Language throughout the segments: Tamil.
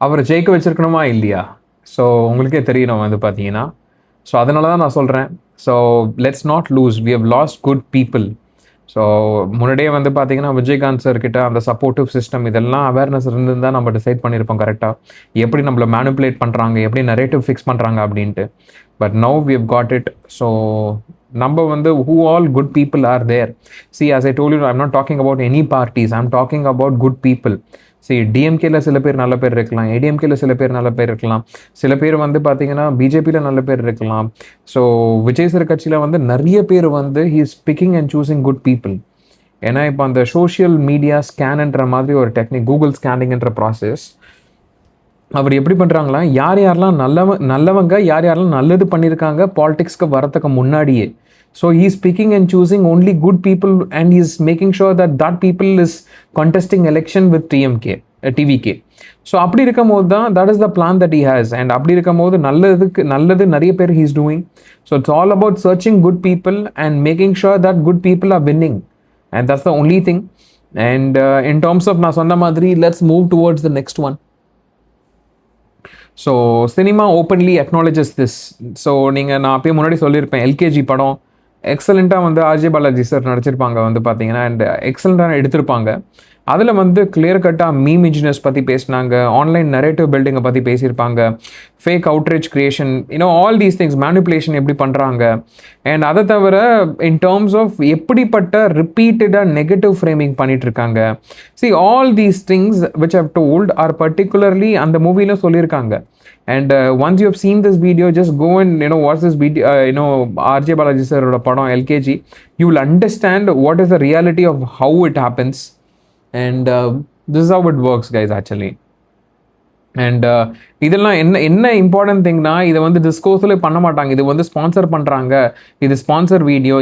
அவரை ஜெயிக்க வச்சிருக்கணுமா இல்லையா? ஸோ உங்களுக்கே தெரியணும் வந்து பார்த்தீங்கன்னா. ஸோ அதனால தான் நான் சொல்கிறேன். So let's not lose, we have lost good people. So முன்னாடியே வந்து பார்த்தீங்கன்னா விஜயகாந்த் சார் கிட்ட அந்த சப்போர்ட்டிவ் சிஸ்டம் இதெல்லாம் அவேர்னஸ் இருந்திருந்தால் நம்ம டிசைட் பண்ணியிருப்போம் கரெக்டாக, எப்படி நம்மளை மேனிப்புலேட் பண்ணுறாங்க, எப்படி நரேட்டிவ் ஃபிக்ஸ் பண்ணுறாங்க அப்படின்ட்டு. But now we have got it. So நம்ம வந்து who all good people are there. See, as I told you, I'm not talking about any parties, I'm talking about good people. சரி, டிஎம்கேல சில பேர் நல்ல பேர் இருக்கலாம், ஏடிஎம்கேல சில பேர் நல்ல பேர் இருக்கலாம், சில பேர் வந்து பார்த்தீங்கன்னா பிஜேபியில் நல்ல பேர் இருக்கலாம். ஸோ விஜய் சார் கட்சியில் வந்து நிறைய பேர் வந்து he is picking and choosing good people. ஏன்னா இப்போ அந்த சோஷியல் மீடியா ஸ்கேன்ன்ற மாதிரி ஒரு டெக்னிக், கூகுள் ஸ்கேனிங்ன்ற ப்ராசஸ் அவர் எப்படி பண்ணுறாங்களா, யார் யாரெல்லாம் நல்லவங்க யார் யாரெல்லாம் நல்லது பண்ணியிருக்காங்க பாலிடிக்ஸ்க்கு வரத்துக்கு முன்னாடியே. So he is picking and choosing only good people and he is making sure that people is contesting election with TVK. So அப்படி இருக்கும் போது தான் that is the plan that he has. And அப்படி இருக்கும் போது நல்லது நிறைய பேர் he is doing. So it's all about searching good people and making sure that good people R winning. And that's the only thing. And in terms of நான் சொன்ன மாதிரி let's move towards the next one. So cinema openly acknowledges this. So நான் அப்பயே முன்னாடி சொல்லியிருப்பேன், எல்கேஜி படம் எக்ஸலண்ட்டாக வந்து ஆர்ஜே பாலாஜி சார் நடிச்சிருப்பாங்க வந்து பார்த்தீங்கன்னா, அண்ட் எக்ஸலண்ட்டாக எடுத்திருப்பாங்க. அதில் வந்து கிளியர் கட்டாக மீம் இன்ஜினியர்ஸ் பற்றி பேசினாங்க, ஆன்லைன் நரேட்டிவ் பில்டிங்கை பற்றி பேசியிருப்பாங்க, fake outrage creation, all these things, manipulation எப்படி பண்ணுறாங்க. அண்ட் அதை தவிர இன் டேர்ம்ஸ் ஆஃப் எப்படிப்பட்ட ரிப்பீட்டடாக நெகட்டிவ் ஃப்ரேமிங் பண்ணிகிட்ருக்காங்க. See, all these things which have told or particularly அந்த மூவியில் சொல்லியிருக்காங்க. And once you have seen this video, just go and watch this video, RJ Balaji sir oda padam LKG. You will understand what is the reality of how it happens, and this is how it works, guys, actually. And இதெல்லாம் என்ன இம்பார்ட்டன்ட் திங்னா, இதை வந்து டிஸ்கோர்ஸில் பண்ண மாட்டாங்க, இது வந்து ஸ்பான்சர் பண்ணுறாங்க, இது ஸ்பான்சர் வீடியோ,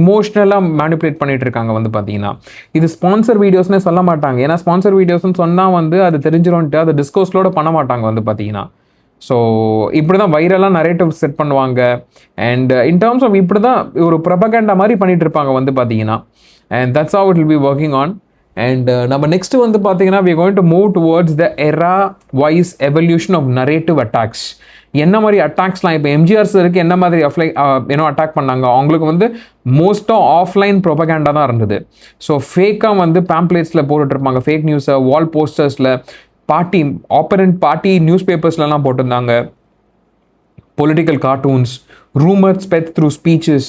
இமோஷ்னலாக மேனிப்புலேட் பண்ணிட்டு இருக்காங்க வந்து பார்த்தீங்கன்னா. இது ஸ்பான்சர் வீடியோஸ்னே சொல்ல மாட்டாங்க, ஏன்னா ஸ்பான்சர் வீடியோஸ்னு சொன்னால் வந்து அது தெரிஞ்சிடும்ட்டு அதை டிஸ்கோர்ஸ்லோட பண்ண மாட்டாங்க வந்து பார்த்தீங்கன்னா. ஸோ இப்படி தான் வைரலாக நரேட்டிவ் செட் பண்ணுவாங்க. அண்ட் இன் டேர்ம்ஸ் ஆஃப் இப்படி தான் ஒரு ப்ரொபகண்டா மாதிரி பண்ணிட்டு இருப்பாங்க வந்து பார்த்தீங்கன்னா. And that's how it will be working on. And நம்ம நெக்ஸ்ட் வந்து பார்த்தீங்கன்னா we are going to move towards the era wise evolution of narrative attacks. என்ன மாதிரி அட்டாக்ஸ்லாம் இப்போ எம்ஜிஆர் சருக்கு என்ன மாதிரி அட்டாக் பண்ணாங்க, அவங்களுக்கு வந்து மோஸ்ட்டாக ஆஃப்லைன் ப்ரொபகேண்டா தான் இருந்தது. ஸோ ஃபேக்காக வந்து பேம்ப்ளேட்ஸில் போட்டுட்ருப்பாங்க, ஃபேக் நியூஸை வால் போஸ்டர்ஸில், பார்ட்டி ஆப்பரண்ட் பார்ட்டி நியூஸ் பேப்பர்ஸ்லாம் போட்டிருந்தாங்க, political cartoons, rumour ஸ்பெட் through speeches.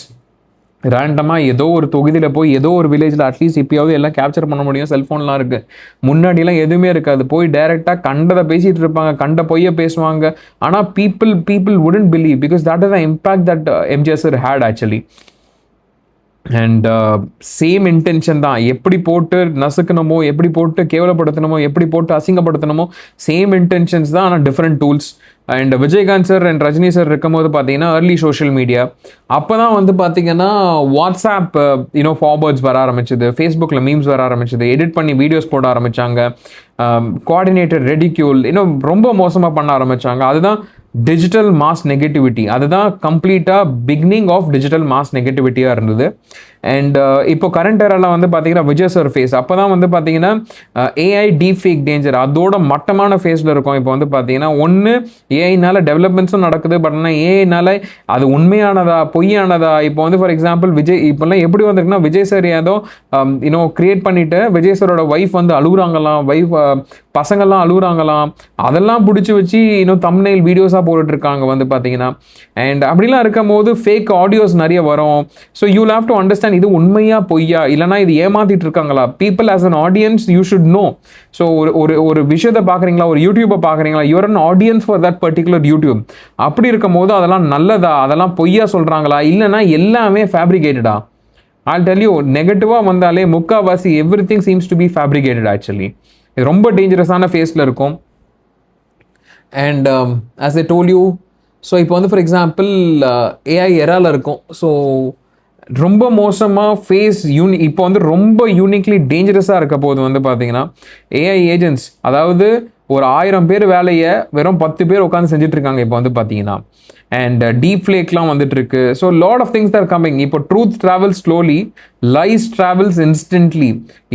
ரேண்டமாக ஏதோ ஒரு தொகுதியில் போய் ஏதோ ஒரு வில்லேஜில் அட்லீஸ்ட் இப்போயாவது எல்லாம் கேப்சர் பண்ண முடியும், செல்ஃபோன்லாம் இருக்குது. முன்னாடிலாம் எதுவுமே இருக்காது, போய் டைரெக்டாக கண்டதை பேசிகிட்டு இருப்பாங்க, கண்ட பொய்யை பேசுவாங்க. ஆனால் people wouldn't believe because that is the impact that MGR sir had actually. And same intention தான், எப்படி போட்டு நசுக்கணுமோ, எப்படி போட்டு கேவலப்படுத்தணுமோ, எப்படி போட்டு அசிங்கப்படுத்தணுமோ, சேம் இன்டென்ஷன்ஸ் தான், ஆனால் different tools. And Vijayakanth sir and Rajini sir இருக்கும்போது பார்த்தீங்கன்னா ஏர்லி சோஷியல் மீடியா, அப்போ தான் வந்து பார்த்தீங்கன்னா வாட்ஸ்அப் ஃபார்வர்ட்ஸ் வர ஆரம்பிச்சது, ஃபேஸ்புக்கில் மீம்ஸ் வர ஆரம்பிச்சது, எடிட் பண்ணி வீடியோஸ் போட ஆரம்பித்தாங்க, கோஆர்டினேட்டட் ரெடிக்யூல் ரொம்ப மோசமாக பண்ண ஆரம்பித்தாங்க. அதுதான் டிஜிட்டல் மாஸ் நெகட்டிவிட்டி, அதுதான் கம்ப்ளீட்டாக பிகினிங் ஆஃப் டிஜிட்டல் மாஸ் நெகட்டிவிட்டியாக இருந்தது. அண்ட் இப்போ கரண்ட் ஏரால வந்து பார்த்தீங்கன்னா விஜய் சார் ஃபேஸ் அப்போ தான் வந்து பார்த்தீங்கன்னா ஏஐ டீப் ஃபேக் டேஞ்சர் அதோட மட்டமான ஃபேஸில் இருக்கும். இப்போ வந்து பார்த்தீங்கன்னா ஒன்று ஏஐனால டெவலப்மெண்ட்ஸும் நடக்குது, பட் ஆனால் ஏஐனால அது உண்மையானதா பொய்யானதா. இப்போ வந்து ஃபார் எக்ஸாம்பிள் விஜய் இப்போல்லாம் எப்படி வந்திருக்குன்னா, விஜய் சார் ஏதோ கிரியேட் பண்ணிவிட்டு விஜய் சாரோட ஒய்ஃப் வந்து அழுகுறாங்களாம், பசங்கள்லாம் அழுகுறாங்களாம், அதெல்லாம் பிடிச்சி வச்சு தம்ப்நெயில் வீடியோஸாக போட்டுட்ருக்காங்க வந்து பார்த்தீங்கன்னா. அண்ட் அப்படிலாம் இருக்கும் போது ஃபேக் ஆடியோஸ் நிறைய வரும். So you will have to understand இது உண்மையா பொய்யா, இல்லைனா இது ஏமாத்திட்டு இருக்காங்களா. People as an audience you should know. So ஒரு விஷயத்தை பார்க்குறீங்களா, ஒரு யூடியூப்பை பார்க்குறீங்களா, you're an audience for that particular YouTube. அப்படி இருக்கும் போது அதெல்லாம் நல்லதா, அதெல்லாம் பொய்யா சொல்கிறாங்களா, இல்லைனா எல்லாமே ஃபேப்ரிகேட்டடா. I'll tell you, நெகட்டிவாக வந்தாலே முக்காவாசி everything seems to be fabricated actually. இது ரொம்ப டேஞ்சரஸான ஃபேஸில் இருக்கும். And as I told you, so இப்போ வந்து ஃபார் எக்ஸாம்பிள் ஏஐ எரால இருக்கும். ஸோ ரொம்ப மோசமாக ஃபேஸ் இப்போ வந்து ரொம்ப யூனிக்லி டேஞ்சரஸாக இருக்க போது வந்து பார்த்தீங்கன்னா ஏஐ ஏஜென்ட்ஸ், அதாவது ஒரு 1000 பேர் வேலையை வெறும் 10 பேர் உட்காந்து செஞ்சுட்டு இருக்காங்க இப்போ வந்து பார்த்தீங்கன்னா. அண்ட் டீப் ஃப்ளேக்லாம் வந்துட்டு இருக்கு. So lot of things are coming. இப்போ truth travels slowly, lies travels instantly.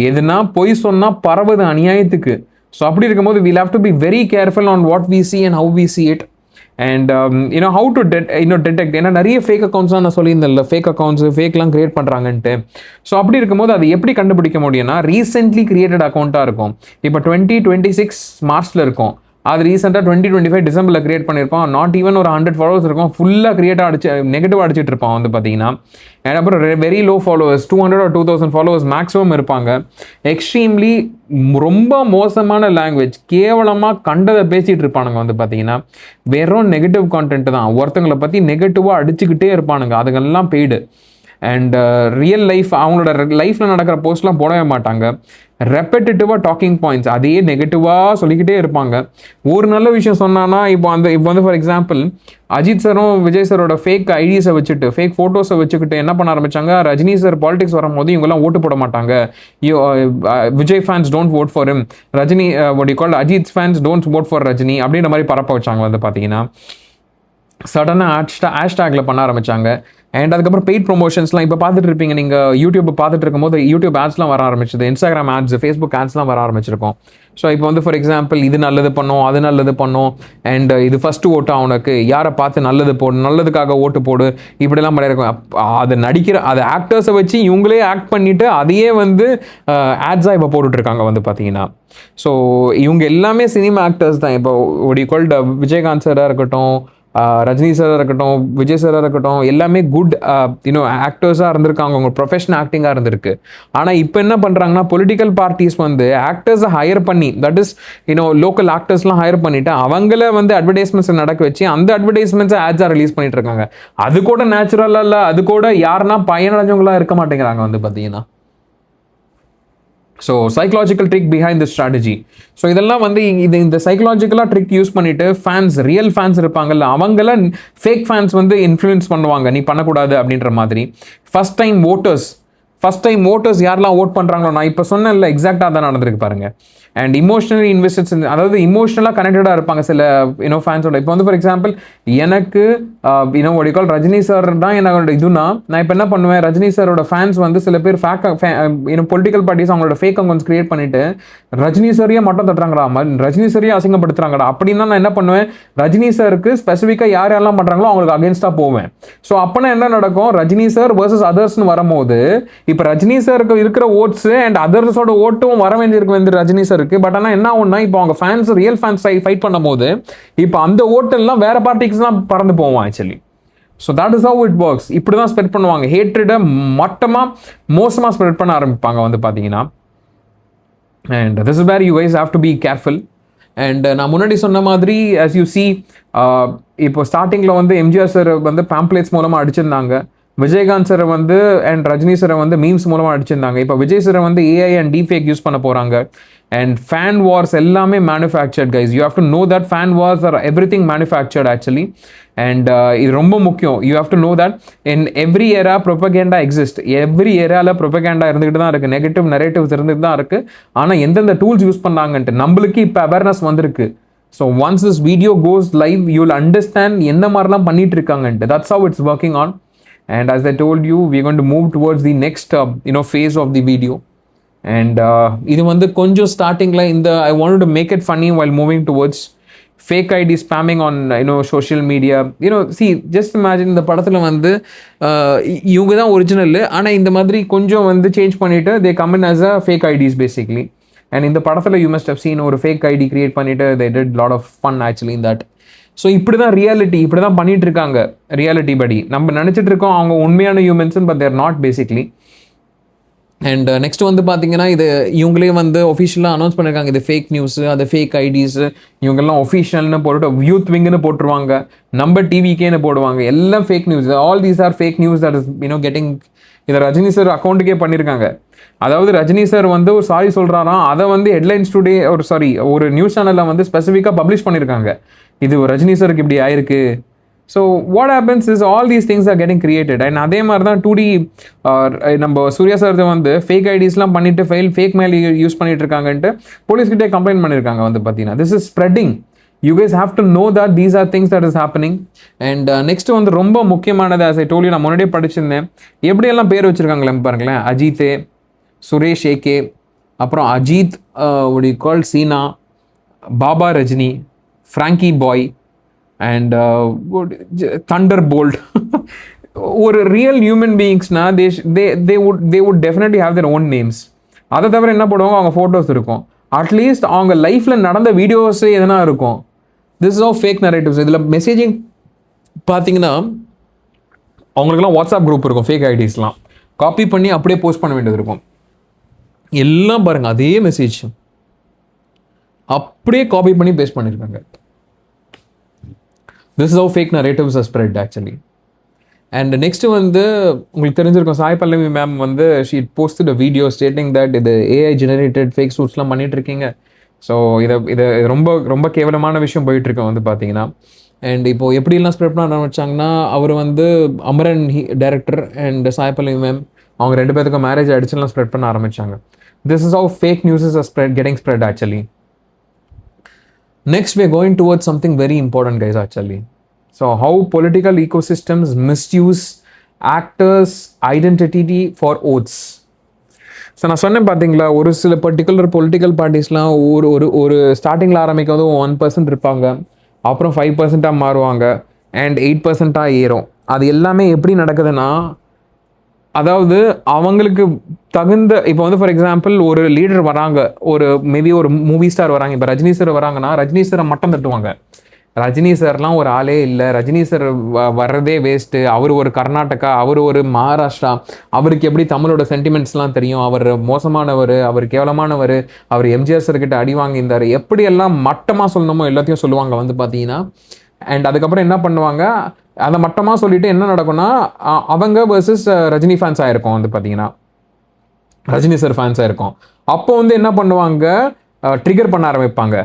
எதுனா பொய் சொன்னால் பரவுது அநியாயத்துக்கு. ஸோ அப்படி இருக்கும்போது we'll have to be very careful on what we see and how we see it. And how to detect ஏன்னா நிறைய ஃபேக் அக்கௌண்ட்ஸ்லாம் நான் சொல்லியிருந்தேன்ல, ஃபேக் அக்கௌண்ட்ஸ் ஃபேக்லாம் கிரியேட் பண்ணுறாங்கன்ட்டு. ஸோ அப்படி இருக்கும்போது அது எப்படி கண்டுபிடிக்க முடியும்னா, ரீசென்ட்லி கிரியேட்டட் அக்கௌண்ட்டாக இருக்கும். இப்போ 2026 மார்ச்சில் இருக்கும், அது ரீசெண்டாக 2025 டிசம்பரில் கிரியேட் பண்ணியிருப்பான். நாட் ஈவன் ஒரு 100 ஃபாலோவர்ஸ் இருக்கும், ஃபுல்லாக கிரியேட்டாக நெகட்டிவ் அடிச்சிட்டு இருப்பான் வந்து பார்த்தீங்கன்னா. அண்ட் அப்புறம் very low followers, 200 or 2000 followers maximum இருப்பாங்க. எக்ஸ்ட்ரீம்லி ரொம்ப மோசமான லாங்குவேஜ், கேவலமாக கண்டதை பேசிகிட்டு இருப்பானுங்க வந்து பார்த்தீங்கன்னா. வெறும் நெகட்டிவ் கான்டென்ட் தான், ஒருத்தங்களை பற்றி நெகட்டிவாக அடிச்சுக்கிட்டே இருப்பானுங்க. அதுக்கெல்லாம் பெய்டு. அண்ட் ரியல் லைஃப், அவங்களோட லைஃப்பில் நடக்கிற போஸ்ட்லாம் போடவே மாட்டாங்க. ரெப்படேட்டிவாக டாக்கிங் பாயிண்ட்ஸ் அதே நெகட்டிவாக சொல்லிக்கிட்டே இருப்பாங்க. ஒரு நல்ல விஷயம் சொன்னான்னா, இப்போ வந்து ஃபார் எக்ஸாம்பிள் அஜித் சாரும் விஜய் சாரோட ஃபேக் ஐடிஸை வச்சுட்டு, ஃபேக் ஃபோட்டோஸை வச்சுக்கிட்டு என்ன பண்ண ஆரம்பிச்சாங்க, ரஜினி சார் பாலிடிக்ஸ் வரும்போது இவங்கெல்லாம் ஓட்டு போட மாட்டாங்க, Vijay fans don't vote for him, Rajini what you call Ajith fans don't vote for Rajini அப்படின்ற மாதிரி பரப்ப வச்சாங்க வந்து பார்த்தீங்கன்னா. சடனாக ஹேஷ்டேக்கில் பண்ண ஆரம்பித்தாங்க. அண்ட் அதுக்கப்புறம் பெய்ட் ப்ரொமோஷன்ஸ்லாம் இப்போ பார்த்துட்டு இருப்பீங்க நீங்கள், யூடியூப் பார்த்துட்டு இருக்கும்போது யூடியூப் ஆட்ஸ்லாம் வர ஆரம்பிச்சது, இன்ஸ்டாகிராம் ஆட்ஸ், ஃபேஸ்புக் ஆட்ஸ்லாம் வர ஆரம்பிச்சிருக்கோம். ஸோ இப்போ வந்து ஃபார் எக்ஸாம்பிள் இது நல்லது பண்ணோம், அது நல்லது பண்ணோம், அண்ட் இது ஃபஸ்ட்டு ஓட்டு அவனுக்கு, யாரை பார்த்து நல்லது போடு, நல்லதுக்காக ஓட்டு போடு, இப்படிலாம் பண்ணியிருக்கோம். அது நடிக்கிற அது ஆக்டர்ஸை வச்சு இவங்களே ஆக்ட் பண்ணிவிட்டு அதையே வந்து ஆட்ஸாக இப்போ போட்டுட்ருக்காங்க வந்து பார்த்தீங்கன்னா. ஸோ இவங்க எல்லாமே சினிமா ஆக்டர்ஸ் தான். இப்போ ஒரு ஈக்குவல் விஜயகாந்த் சாராக இருக்கட்டும், ரஜினி சாராக இருக்கட்டும், விஜய் சாராக இருக்கட்டும், எல்லாமே குட் ஆக்டர்ஸாக இருந்திருக்காங்க, அவங்க ப்ரொஃபஷனல் ஆக்டிங்காக இருந்திருக்கு. ஆனால் இப்போ என்ன பண்ணுறாங்கன்னா, பொலிட்டிக்கல் பார்ட்டிஸ் வந்து ஆக்டர்ஸை ஹையர் பண்ணி, தட் இஸ் லோக்கல் ஆக்டர்ஸ்லாம் ஹையர் பண்ணிவிட்டு அவங்கள வந்து அட்வர்டைஸ்மெண்ட்ஸ் நடக்க வச்சு அந்த அட்வர்டைஸ்மெண்ட்ஸை ஆட்ஸாக ரிலீஸ் பண்ணிட்டு இருக்காங்க. அது கூட நேச்சுரலாக இல்லை, அது கூட யாருன்னா பயனடைஞ்சவங்களாக இருக்க மாட்டேங்கிறாங்க வந்து பார்த்தீங்கன்னா. So psychological trick behind the strategy. So இதெல்லாம் வந்து இந்த சைக்கலாஜிக்கலாக ட்ரிக் யூஸ் பண்ணிட்டு ஃபேன்ஸ், ரியல் ஃபேன்ஸ் இருப்பாங்கல்ல, அவங்கள ஃபேக் ஃபேன்ஸ் வந்து இன்ஃப்ளூயன்ஸ் பண்ணுவாங்க, நீ பண்ணக்கூடாது அப்படின்ற மாதிரி. ஃபர்ஸ்ட் டைம் ஓட்டர்ஸ் யாரெல்லாம் ஓட் பண்ணுறாங்களோ, நான் இப்போ சொன்னேன்ல எக்ஸாக்டாக தான் நடந்திருக்கு பாருங்க. அண்ட் இமோஷனலி இன்வெஸ்டட்ஸ், அதாவது இமோஷனலாக கனெக்டடாக இருப்பாங்க சில ஃபேன்ஸோட. இப்போ வந்து ஃபார் எக்ஸாம்பிள் எனக்கு ஒடிக்கால் ரஜினி சார் தான் என்னோட இதுனா, நான் இப்போ என்ன பண்ணுவேன், ரஜினி சாரோட ஃபேன்ஸ் வந்து சில பேர் பொலிட்டிக்கல் பார்ட்டிஸ் அவங்களோட ஃபேக் அக்கௌண்ட்ஸ் கிரியேட் பண்ணிட்டு ரஜினி சாரியே மட்டும் தட்டுறாங்கடா, ரஜினி சாரியே அசிங்கப்படுத்துறாங்கடா அப்படின்னா நான் என்ன பண்ணுவேன், ரஜினி சாருக்கு ஸ்பெசிஃபிக்காக யார் யாரெல்லாம் பண்ணுறாங்களோ அவங்களுக்கு அகேன்ஸ்டாக போவேன். ஸோ அப்போனா என்ன நடக்கும், ரஜினி சார் வர்சஸ் அதர்ஸ்னு வரும்போது இப்போ ரஜினி சாருக்கு இருக்கிற ஓட்ஸ் அண்ட் அதர்ஸோட ஓட்டும் வர வேண்டியிருக்கு வந்து ரஜினி சார் இருக்கு. பட் ஆனால் என்ன ஒன்றா, இப்போ அவங்க ஃபேன்ஸ் ரியல் ஃபேன்ஸ் ஃபைட் பண்ணும் போது இப்போ அந்த ஓட்டெல்லாம் வேற பார்ட்டிஸ்லாம் பறந்து போவோம் actually. So that is how it works. இப்படி தான் ஸ்ப்ரெட் பண்ணுவாங்க, ஹேட்ரடை மோசமாக ஸ்ப்ரெட் பண்ண ஆரம்பிப்பாங்க வந்து பார்த்தீங்கன்னா. And this is where you guys have to be careful. And நான் முன்னாடி சொன்ன மாதிரி as you see, இப்போ ஸ்டார்டிங்கில் வந்து எம்ஜிஆர் சார் வந்து பேம்ப்ளேட்ஸ் மூலமாக அடிச்சிருந்தாங்க, விஜயகாந்த் சாரை வந்து அண்ட் ரஜினி சாரை வந்து மீம்ஸ் மூலமாக அடிச்சிருந்தாங்க. இப்போ விஜய் சாரை வந்து ஏஐ அண்ட் டீஃபேக் யூஸ் பண்ண போகிறாங்க. அண்ட் ஃபேன் வார்ஸ் எல்லாமே manufactured guys. You have to know that fan wars are everything manufactured actually. And இது ரொம்ப முக்கியம். You have to know that in every era propaganda exist. Every ஏரியாவில் ப்ரொபகேண்டா இருந்துகிட்டு தான் இருக்குது, நெகட்டிவ் நரேட்டிவ்ஸ் இருந்துகிட்டு தான் இருக்குது. ஆனால் எந்தெந்த டூல்ஸ் யூஸ் பண்ணாங்கன்ட்டு நம்மளுக்கு இப்போ அவேர்னஸ் வந்திருக்கு. So once this video goes live you will understand எந்த மாதிரிலாம் பண்ணிட்டு இருக்காங்கன்ட்டு. That's how it's working on. And as I told you, we're going to move towards the next phase of the video. And இது வந்து கொஞ்சம் ஸ்டார்டிங்கில் I wanted to make it funny while moving towards fake ID spamming on social media. See, just imagine இந்த படத்தில் வந்து இவங்க தான் ஒரிஜினல், ஆனால் இந்த மாதிரி கொஞ்சம் வந்து சேஞ்ச் பண்ணிவிட்டு they come in as a fake IDs basically. And இந்த படத்தில் you must have seen ஒரு fake ID create பண்ணிவிட்டு they did lot of fun actually in that. So இப்படி தான் ரியாலிட்டி, இப்படி தான் பண்ணிட்டு இருக்காங்க ரியாலிட்டி படி. நம்ம நினச்சிட்டு இருக்கோம் அவங்க உண்மையான humans, but there not basically. And next வந்து பார்த்தீங்கன்னா இது இவங்களே வந்து ஒஃபிஷியலாக அனௌன்ஸ் பண்ணியிருக்காங்க, இது ஃபேக் நியூஸு, அது ஃபேக் ஐடிஸு, இவங்கெல்லாம் ஒஃபிஷியல்னு போட்டு யூத் விங்குன்னு போட்டுருவாங்க, நம்ம டிவிக்கேன்னு போடுவாங்க, எல்லாம் fake news. All these are fake news that is getting. இதை ரஜினி சார் அக்கௌண்ட்டுக்கே பண்ணியிருக்காங்க. அதாவது ரஜினி சார் வந்து ஒரு சாரி சொல்கிறாராம், அதை வந்து ஹெட்லைன்ஸ் டுடே ஒரு நியூஸ் சேனலில் வந்து ஸ்பெசிஃபிக்காக பப்ளிஷ் பண்ணியிருக்காங்க, இது ரஜினி சாருக்கு இப்படி ஆயிருக்கு. So what happens is all these things are getting created. And அதே மாதிரி தான் 2D நம்ம சூர்யா சார் வந்து ஃபேக் ஐடிஸ்லாம் பண்ணிட்டு ஃபேக் மெயில் யூஸ் பண்ணிட்டு இருக்காங்கன்ட்டு போலீஸ்கிட்டே கம்ப்ளைண்ட் பண்ணியிருக்காங்க வந்து பார்த்தீங்கன்னா. This is spreading. You guys have to know that these are things that is happening. And next வந்து ரொம்ப முக்கியமானது, as I told you, நான் முன்னாடியே படிச்சிருந்தேன், எப்படியெல்லாம் பேர் வச்சுருக்காங்களே பாருங்களேன். அஜித், சுரேஷ் ஏகே, அப்புறம் அஜித் கால் சீனா, Baba Rajini, Frankie boy and thunder ஒரு ரியல் ஹியூமன் பீயிங்ஸ்னா they would definitely have their own names. அதை தவிர என்ன பண்ணுவாங்க, அவங்க ஃபோட்டோஸ் இருக்கும், அட்லீஸ்ட் அவங்க லைஃப்பில் நடந்த வீடியோஸ் எதனா இருக்கும். This is of fake narratives. இதில் மெசேஜிங் பார்த்தீங்கன்னா அவங்களுக்குலாம் வாட்ஸ்அப் குரூப் இருக்கும், ஃபேக் ஐடிஸ்லாம் காப்பி பண்ணி அப்படியே போஸ்ட் பண்ண வேண்டியது இருக்கும். எல்லாம் பாருங்கள், அதே மெசேஜ் அப்படியே காப்பி பண்ணி பேஸ்ட் பண்ணியிருக்காங்க. This is how fake narratives R spread actually. And next வந்து உங்களுக்கு தெரிஞ்சிருக்கும், சாய் பல்லவி மேம் வந்து she posted a video stating that இது ஏஐ ஜெனரேட்டட் ஃபேக் சூட்ஸ்லாம் பண்ணிட்டு இருக்கீங்க. ஸோ இதை ரொம்ப ரொம்ப கேவலமான விஷயம் போயிட்டுருக்கு வந்து பார்த்தீங்கன்னா. அண்ட் இப்போது எப்படிலாம் ஸ்ப்ரெட் பண்ண ஆரம்பிச்சாங்கன்னா, அவர் வந்து Amaran director and Sai Pallavi ma'am அவங்க 2 பேருக்கும் மேரேஜ் ஆகிடுச்சுலாம் ஸ்ப்ரெட் பண்ண ஆரம்பிச்சாங்க. This is how fake newses are getting spread actually. Next, we are going towards something very important, guys, actually. So, how political ecosystems misuse actors' identity for votes. So நான் சொன்னேன் பார்த்தீங்களா, ஒரு சில பர்டிகுலர் பொலிட்டிக்கல் பார்ட்டிஸ்லாம் ஒரு ஸ்டார்டிங்கில் ஆரம்பிக்கும் போது 1% இருப்பாங்க, அப்புறம் 5% மாறுவாங்க அண்ட் 8% ஏறும். அது எல்லாமே எப்படி நடக்குதுன்னா, அதாவது அவங்களுக்கு தகுந்த, இப்போ வந்து ஃபார் எக்ஸாம்பிள் ஒரு லீடர் வராங்க, ஒரு மேபி ஒரு மூவி ஸ்டார் வராங்க, இப்போ ரஜினி சார் வராங்கன்னா ரஜினி சாரை மட்டம் தட்டுவாங்க. ரஜினி சார்லாம் ஒரு ஆளே இல்லை, ரஜினி சார் வர்றதே வேஸ்ட்டு, அவர் ஒரு கர்நாடகா, அவர் ஒரு மகாராஷ்டிரா, அவருக்கு எப்படி தமிழோட சென்டிமெண்ட்ஸ்லாம் தெரியும், அவர் மோசமானவர், அவர் கேவலமானவர், அவர் எம்ஜிஆர் சார்கிட்ட அடி வாங்கியிருந்தார், எப்படியெல்லாம் மட்டமாக சொல்லணுமோ எல்லாத்தையும் சொல்லுவாங்க வந்து பார்த்தீங்கன்னா. அண்ட் அதுக்கப்புறம் என்ன பண்ணுவாங்க, அதை மட்டமாக சொல்லிட்டு என்ன நடக்கும்னா, அவங்க வர்சஸ் ரஜினி ஃபேன்ஸ் ஆகிருக்கும் வந்து பார்த்தீங்கன்னா, ரஜினி சார் ஃபேன்ஸ் ஆகிருக்கும். அப்போ வந்து என்ன பண்ணுவாங்க, ட்ரிகர் பண்ண ஆரம்பிப்பாங்க.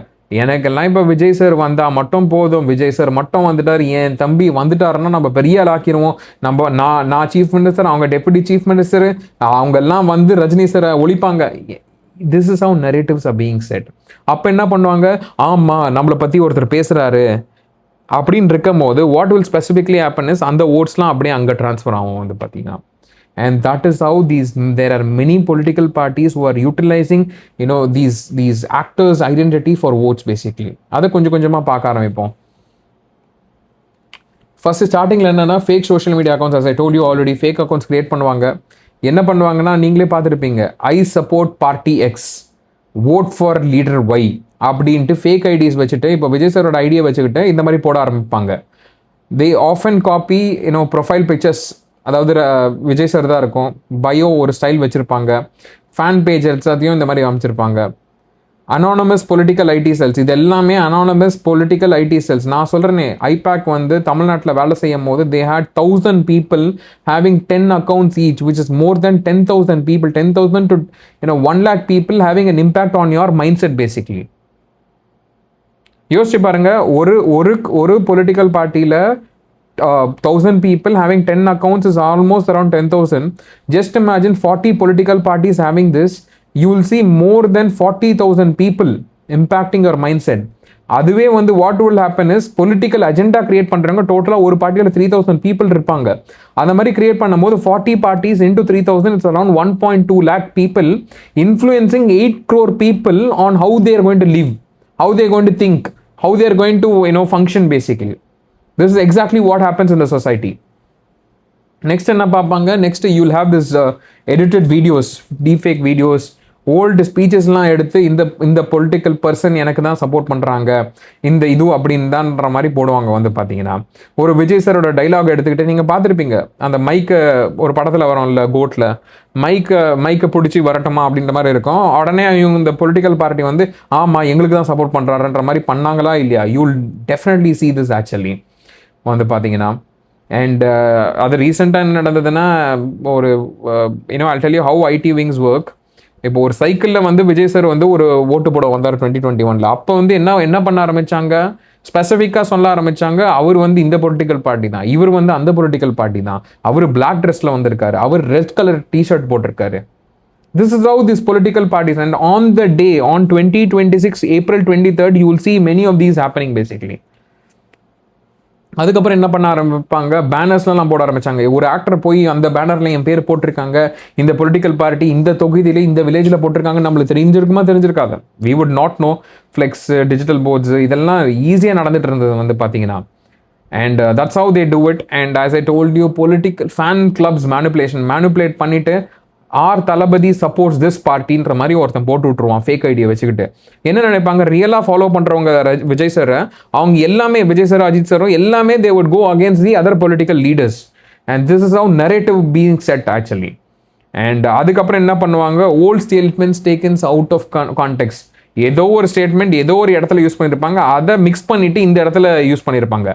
எனக்கெல்லாம் இப்போ விஜய் சார் வந்தால் மட்டும் போதும், விஜய் சார் மட்டும் வந்துட்டார், என் தம்பி வந்துட்டாருன்னா நம்ம பெரிய ஆளாக்கிடுவோம், நான் சீஃப் மினிஸ்டர், அவங்க டெபுட்டி சீஃப் மினிஸ்டர், அவங்கெல்லாம் வந்து ரஜினி சாரை ஒழிப்பாங்க. This is how narratives are being set. அப்போ என்ன பண்ணுவாங்க, ஆமாம் நம்மளை பற்றி ஒருத்தர் பேசுகிறாரு அப்படின்னு இருக்கும் போது what will specifically happen is அந்த ஓட்ஸ்லாம் அப்படியே அங்கே ட்ரான்ஸ்ஃபர் ஆகும் வந்து பார்த்தீங்கன்னா. And that is how there are many political parties who are utilizing, these actors' identity for votes basically. அதை கொஞ்சம் கொஞ்சமாக பார்க்க ஆரம்பிப்போம். ஃபர்ஸ்ட் ஸ்டார்டிங்கில் என்னன்னா, fake social media accounts, as I told you already, fake accounts create பண்ணுவாங்க. என்ன பண்ணுவாங்கன்னா, நீங்களே பார்த்துருப்பீங்க, I support party X, vote for leader Y அப்படின்ட்டு ஃபேக் ஐடிஸ் வச்சுட்டு, இப்போ விஜய் சாரோட ஐடியா வச்சுக்கிட்டு இந்த மாதிரி போட ஆரம்பிப்பாங்க. they often copy profile pictures, அதாவது விஜய் சார் தான் இருக்கும், பயோ ஒரு ஸ்டைல் வச்சுருப்பாங்க, ஃபேன் பேஜ் எல்லாத்தையும் இந்த மாதிரி அமைச்சிருப்பாங்க. அனானமஸ் பொலிட்டிக்கல் ஐடி செல்ஸ், இது எல்லாமே அனானமஸ் பொலிட்டிக்கல் ஐடி செல்ஸ். நான் சொல்கிறேனே, ஐபேக் வந்து தமிழ்நாட்டில் வேலை செய்யும் போது they had 1000 people having 10 accounts each, which is more than 10,000 people, 10,000 to 1 lakh people having an impact on your mindset basically. யோசிச்சு பாருங்க, ஒரு பொலிட்டிக்கல் பார்ட்டியில் 1000 people having 10 accounts is almost around 10,000. Just imagine 40 political parties having this. You will see more than 40,000 people impacting your mindset. அதுவே வந்து what will happen is political agenda create பண்றாங்க. டோட்டலா ஒரு பார்ட்டியில் 3000 people இருப்பாங்க. அந்த மாதிரி கிரியேட் பண்ணும்போது 40 parties into 3000, it's around 1.2 lakh people influencing 8 crore people on how they are going to live, how they are going to think, how they are going to function basically. This is exactly what happens in the society. Next என்ன பார்ப்பாங்க, next you will have this edited videos, deepfake videos, old ஸ்பீச்சஸ்லாம் எடுத்து இந்த பொலிட்டிக்கல் பர்சன் எனக்கு தான் சப்போர்ட் பண்ணுறாங்க, இந்த இது அப்படின்னு தான்ன்ற மாதிரி போடுவாங்க வந்து பார்த்தீங்கன்னா. ஒரு விஜய் சாரோட டைலாக் எடுத்துக்கிட்டு நீங்கள் பார்த்துருப்பீங்க, அந்த மைக்கை ஒரு படத்தில் வரும்ல, கோட்டில் மைக்கை பிடிச்சி வரட்டுமா அப்படின்ற மாதிரி இருக்கும். உடனே இவங்க இந்த பொலிட்டிக்கல் பார்ட்டி வந்து ஆமாம் எங்களுக்கு தான் சப்போர்ட் பண்ணுறாருன்ற மாதிரி பண்ணாங்களா இல்லையா? You will definitely see this actually வந்து பார்த்தீங்கன்னா. அண்ட் அது ரீசெண்டாக என்ன நடந்ததுன்னா, ஒரு I'll tell you how IT wings work. இப்போ ஒரு சைக்கிளில் வந்து விஜய் சார் வந்து ஒரு ஓட்டு போட வந்தார் 2021. அப்போ வந்து என்ன பண்ண ஆரம்பித்தாங்க, ஸ்பெசிஃபிக்காக சொல்ல ஆரம்பித்தாங்க, அவர் வந்து இந்த பொலிட்டிக்கல் பார்ட்டி தான், இவர் வந்து அந்த பொலிட்டிக்கல் பார்ட்டி தான், அவர் பிளாக் ட்ரெஸ்ஸில் வந்திருக்காரு, அவர் ரெட் கலர் டிஷர்ட் போட்டிருக்காரு. This is how these political parties, and on the day, on 2026 April 23rd, you will see many of these happening basically. அதுக்கப்புறம் என்ன பண்ண ஆரம்பிப்பாங்க, பேனர்ஸ்லாம் போட ஆரம்பிச்சாங்க. ஒரு ஆக்டர் போய் அந்த பேனர்ல என் பேர் போட்டிருக்காங்க, இந்த பொலிட்டிக்கல் பார்ட்டி இந்த தொகுதியில இந்த வில்லேஜில் போட்டிருக்காங்க, நம்மளுக்கு தெரிஞ்சிருக்காது. We would not know. Flex, digital boards இதெல்லாம் ஈஸியாக நடந்துட்டு இருந்தது வந்து பார்த்தீங்கன்னா. And that's how they do it. And as I told you, political fan clubs manipulate பண்ணிட்டு ஆர் தளபதி சப்போர்ட்ஸ் திஸ் பார்ட்டின்ற மாதிரி ஒருத்தன் போட்டு விட்டுருவான் ஃபேக் ஐடியை வச்சுக்கிட்டு. என்ன நினைப்பாங்க, ரியலாக ஃபாலோ பண்ணுறவங்க விஜய் சாரை, அவங்க எல்லாமே விஜய் சார் அஜித் சாரும் எல்லாமே they would go against the other political leaders. And this is how narrative being set actually. And அதுக்கப்புறம் என்ன பண்ணுவாங்க, old statements takens out of context. ஏதோ ஒரு ஸ்டேட்மெண்ட் ஏதோ ஒரு இடத்துல யூஸ் பண்ணியிருப்பாங்க, அதை மிக்ஸ் பண்ணிட்டு இந்த இடத்துல யூஸ் பண்ணியிருப்பாங்க.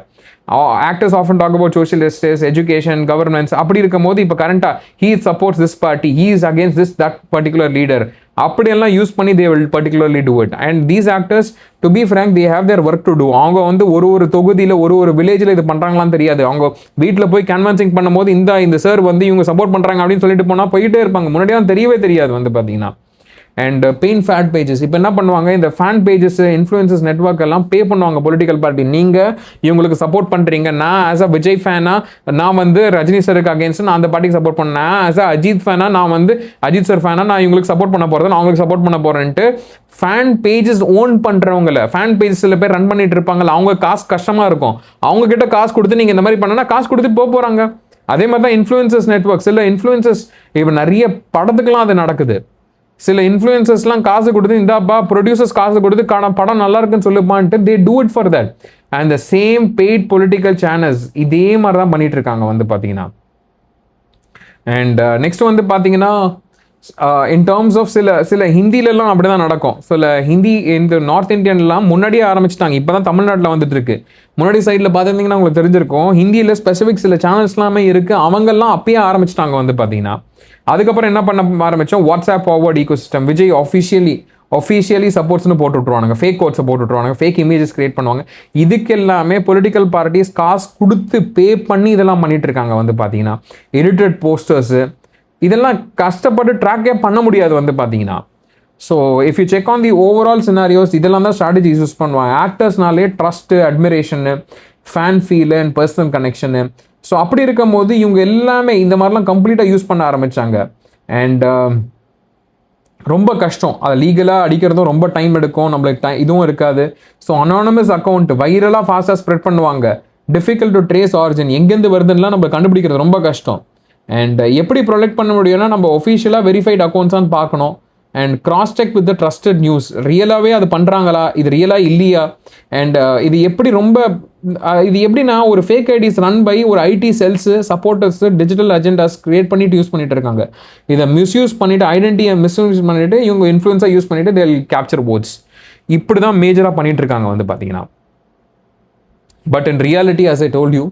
Actors often talk about social justice, education, governance. அப்படி இருக்கும் போது இப்போ கரண்டா he supports this party, he is against this that particular leader, அப்படியெல்லாம் யூஸ் பண்ணி they will particularly do it. And these actors, to be frank, they have their work to do. அவங்க வந்து ஒரு தொகுதியில் ஒரு வில்லேஜில் இது பண்ணுறாங்களான்னு தெரியாது. அவங்க வீட்டில் போய் கன்வென்சிங் பண்ணும்போது இந்த சார் வந்து இவங்க சப்போர்ட் பண்ணுறாங்க அப்படின்னு சொல்லிட்டு போனால் போயிட்டே இருப்பாங்க. முன்னாடியாக தெரியவே தெரியாது வந்து பார்த்தீங்கன்னா. அண்ட் பெயின் ஃபேட் பேஜஸ் இப்போ என்ன பண்ணுவாங்க, இந்த ஃபேன் பேஜஸ், இன்ஃப்ளூயன்சஸ் நெட்வொர்க் எல்லாம் பே பண்ணுவாங்க பொலிட்டிக்கல் பார்ட்டி. நீங்கள் இவங்களுக்கு சப்போர்ட் பண்ணுறீங்க, நான் ஆஸ் அ விஜய் ஃபேனா நான் வந்து ரஜினி சருக்கு அகேன்ஸ்ட் நான் அந்த பார்ட்டிக்கு சப்போர்ட் பண்ணேன், ஆஸ் அ அஜித் ஃபேனா நான் வந்து அஜித் சார் ஃபேனா நான் இவங்களுக்கு சப்போர்ட் பண்ண போகிறேன், நான் அவங்களுக்கு சப்போர்ட் பண்ண போகிறேன்ட்டு ஃபேன் பேஜஸ் ஓன் பண்ணுறவங்கள, ஃபேன் பேஜஸ் சில பேர் ரன் பண்ணிட்டு இருப்பாங்கல்ல, அவங்க காசு கஷ்டமாக இருக்கும், அவங்க கிட்ட காசு கொடுத்து நீங்கள் இந்த மாதிரி பண்ணனா காசு கொடுத்து போகிறாங்க. அதே மாதிரி தான் இன்ஃப்ளூயன்சஸ் நெட்வொர்க். சில இன்ஃப்ளூயன்சஸ் இப்போ நிறைய படத்துக்கெல்லாம் அது நடக்குது. சில இன்ஃப்ளூயன்சர்ஸ்லாம் காசு கொடுத்து, இந்தாப்பா ப்ரொடியூசர்ஸ் காசு கொடுத்து படம் நல்லா இருக்குன்னு சொல்லுப்பான்ட்டு they do it for that. And the same paid political channels இதே மாதிரி தான் பண்ணிட்டு இருக்காங்க வந்து பார்த்தீங்கன்னா. அண்ட் நெக்ஸ்ட் வந்து பார்த்தீங்கன்னா, இன் டேர்ம்ஸ் ஆஃப் சில ஹிந்திலெல்லாம் அப்படி தான் நடக்கும். சில ஹிந்தி இந்த நார்த் இந்தியன்லாம் முன்னாடியே ஆரம்பிச்சிட்டாங்க, இப்போ தான் தமிழ்நாட்டில் வந்துட்டு இருக்கு. முன்னாடி சைடில் பார்த்துருந்தீங்கன்னா உங்களுக்கு தெரிஞ்சிருக்கும், ஹிந்தியில் ஸ்பெசிஃபிக் சில சேனல்ஸ்லாமே இருக்குது, அவங்கெல்லாம் அப்பயே ஆரம்பிச்சிட்டாங்க வந்து பார்த்தீங்கன்னா. அதுக்கப்புறம் என்ன பண்ண ஆரம்பித்தோம், WhatsApp forward ecosystem. Vijay officially சப்போர்ட்ஸ்னு போட்டு விட்ருவானுங்க, ஃபேக் கோட்ஸை போட்டு விட்ருவானுங்க, ஃபேக் இமேஜஸ் கிரியேட் பண்ணுவாங்க. இதுக்கு எல்லாமே பொலிட்டிக்கல் பார்ட்டிஸ் காசு கொடுத்து பே பண்ணி இதெல்லாம் பண்ணிட்டு இருக்காங்க வந்து பார்த்தீங்கன்னா. எடிட்டட் போஸ்டர்ஸு இதெல்லாம் கஷ்டப்பட்டு ட்ராக்கே பண்ண முடியாது வந்து பார்த்தீங்கன்னா. So if you check on the overall scenarios, இதெல்லாம் தான் ஸ்ட்ராட்டஜிஸ் யூஸ் பண்ணுவாங்க. ஆக்டர்ஸ்னாலே trust, admiration, fan feel and personal connection. So அப்படி இருக்கும் போது இவங்க எல்லாமே இந்த மாதிரிலாம் கம்ப்ளீட்டாக யூஸ் பண்ண ஆரம்பித்தாங்க. அண்ட் ரொம்ப கஷ்டம், அதை லீகலாக அடிக்கிறதும் ரொம்ப டைம் எடுக்கும், நம்மளுக்கு இதுவும் இருக்காது. ஸோ அனானமஸ் அக்கௌண்ட் வைரலாக ஃபாஸ்ட்டாக ஸ்ப்ரெட் பண்ணுவாங்க. டிஃபிகல்ட் டு ட்ரேஸ் ஆரிஜின், எங்கேருந்து வருதுன்னா நம்ம கண்டுபிடிக்கிறது ரொம்ப கஷ்டம். அண்ட் எப்படி ப்ரொடெக்ட் பண்ண முடியும்னா, நம்ம ஒஃபிஷியலாக வெரிஃபைட் அக்கௌண்ட்ஸான்னு பார்க்கணும். And cross check with the trusted news, ரியலாகவே அது பண்ணுறாங்களா, இது ரியலாக இல்லையா. அண்ட் இது எப்படின்னா ஒரு ஃபேக் ஐடிஸ் ரன் பை ஒரு IT cells, supporters, digital agendas create பண்ணிட்டு யூஸ் பண்ணிட்டு இருக்காங்க. இதை மிஸ்யூஸ் பண்ணிவிட்டு, ஐடென்டிட்டியை மிஸ்யூஸ் பண்ணிவிட்டு இவங்க இன்ஃப்ளூயன்ஸாக யூஸ் பண்ணிவிட்டு தே வில் கேப்சர் போட்ஸ். இப்படி தான் மேஜராக பண்ணிட்டு இருக்காங்க வந்து பார்த்தீங்கன்னா. But in reality, as I told you,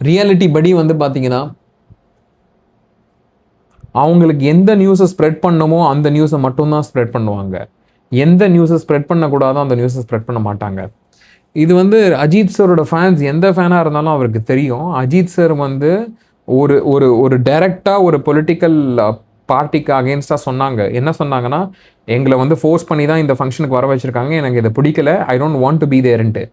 reality படி வந்து பார்த்தீங்கன்னா, அவங்களுக்கு எந்த நியூஸை ஸ்ப்ரெட் பண்ணணுமோ அந்த நியூஸை மட்டும்தான் ஸ்ப்ரெட் பண்ணுவாங்க. எந்த நியூஸை ஸ்ப்ரெட் பண்ணக்கூடாதோ அந்த நியூஸை ஸ்ப்ரெட் பண்ண மாட்டாங்க. இது வந்து அஜித் சாரோட ஃபேன்ஸ் எந்த ஃபேனாக இருந்தாலும் அவருக்கு தெரியும். அஜித் சார் வந்து ஒரு ஒரு ஒரு டைரக்டாக ஒரு பொலிட்டிக்கல் பார்ட்டிக்கு அகேன்ஸ்டாக சொன்னாங்க. என்ன சொன்னாங்கன்னா, எங்களை வந்து ஃபோர்ஸ் பண்ணி தான் இந்த ஃபங்க்ஷனுக்கு வர வச்சுருக்காங்க, எனக்கு இதை பிடிக்கல, I don't want to be தேர்ன்ட்டு.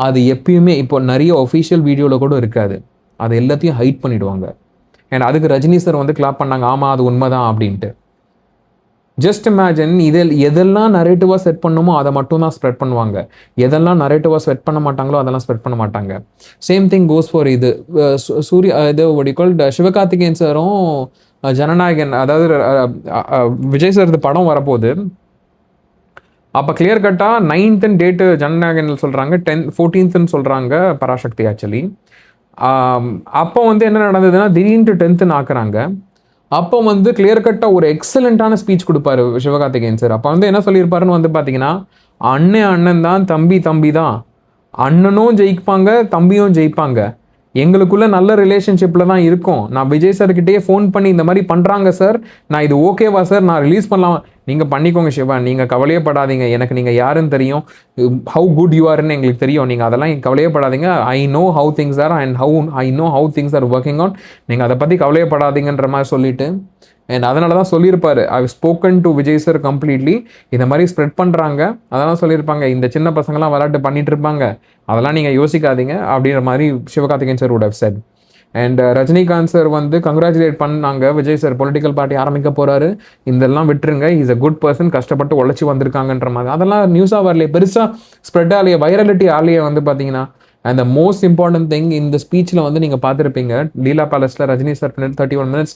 அது எப்பயுமே இப்போ நிறைய ஒஃபிஷியல் வீடியோவில் கூட இருக்காது, அது எல்லாத்தையும் ஹைட் பண்ணிவிடுவாங்க. அண்ட் அதுக்கு ரஜினி சார் வந்து கிளாப் பண்ணாங்க, ஆமாம் அது உண்மைதான் அப்படின்ட்டு. ஜஸ்ட் இமேஜின், எதெல்லாம் நரேட்டிவாக செட் பண்ணுமோ அதை மட்டும் தான் ஸ்ப்ரெட் பண்ணுவாங்க, எதெல்லாம் நரேட்டிவாக செட் பண்ண மாட்டாங்களோ அதெல்லாம் ஸ்ப்ரெட் பண்ண மாட்டாங்க. சேம் திங் கோஸ் ஃபார் இது சிவகார்த்திகேயன் சாரும் ஜனநாயகன், அதாவது விஜய் சார் படம் வரப்போகுது. அப்போ கிளியர் கட்டாக 9th டேட்டு ஜனநாயகன் சொல்கிறாங்க, 14th சொல்கிறாங்க பராசக்தி ஆக்சுவலி. அப்போ வந்து என்ன நடந்ததுன்னா, திடீர்னு 10th ஆக்குறாங்க. அப்போ வந்து கிளியர் கட்டாக ஒரு எக்ஸலண்ட்டான ஸ்பீச் கொடுப்பாரு சிவகார்த்திகேயன் சார். அப்போ வந்து என்ன சொல்லியிருப்பாருன்னு வந்து பார்த்தீங்கன்னா, அண்ணன் தான், தம்பி தான், அண்ணனும் ஜெயிப்பாங்க தம்பியும் ஜெயிப்பாங்க, எங்களுக்குள்ள நல்ல ரிலேஷன்ஷிப்பில் தான் இருக்கும். நான் விஜய் சார்கிட்டயே ஃபோன் பண்ணி இந்த மாதிரி பண்ணுறாங்க சார், நான் இது ஓகேவா சார், நான் ரிலீஸ் பண்ணலாம், நீங்கள் பண்ணிக்கோங்க சிவா, நீங்கள் கவலையே படாதீங்க, எனக்கு நீங்கள் யாருன்னு தெரியும், ஹவு குட் யூ ஆர்ன்னு எங்களுக்கு தெரியும், நீங்கள் அதெல்லாம் கவலையே படாதீங்க, I know how things R and I know how things are working on, நீங்கள் அதை பற்றி கவலையே படாதீங்கன்ற மாதிரி சொல்லிட்டு அண்ட் அதனால தான் சொல்லியிருப்பாரு, ஐ spoken to Vijay sir completely, இந்த மாதிரி ஸ்ப்ரெட் பண்ணுறாங்க, அதெல்லாம் சொல்லியிருப்பாங்க, இந்த சின்ன பசங்களாம் விளையாட்டு பண்ணிட்டு இருப்பாங்க, அதெல்லாம் நீங்கள் யோசிக்காதீங்க அப்படின்ற மாதிரி Sivakarthikeyan sir would have said. And Rajinikanth sir வந்து கங்க்ராச்சுலேட் பண்ணாங்க, விஜய் சார் பொலிட்டிக்கல் பார்ட்டி ஆரம்பிக்க போகிறாரு, இதெல்லாம் விட்டுருங்க, இஸ் அ குட் பர்சன், கஷ்டப்பட்டு உழைச்சி வந்திருக்காங்கன்ற மாதிரி. அதெல்லாம் நியூஸாக வரலையே, பெருசாக ஸ்ப்ரெட் ஆலையே, வைரலிட்டி ஆலையே வந்து பார்த்தீங்கன்னா. And the most important thing, இந்த ஸ்பீச்சில் வந்து நீங்கள் பார்த்துருப்பீங்க, லீலா பேலஸில் ரஜினி சார் 31 minutes,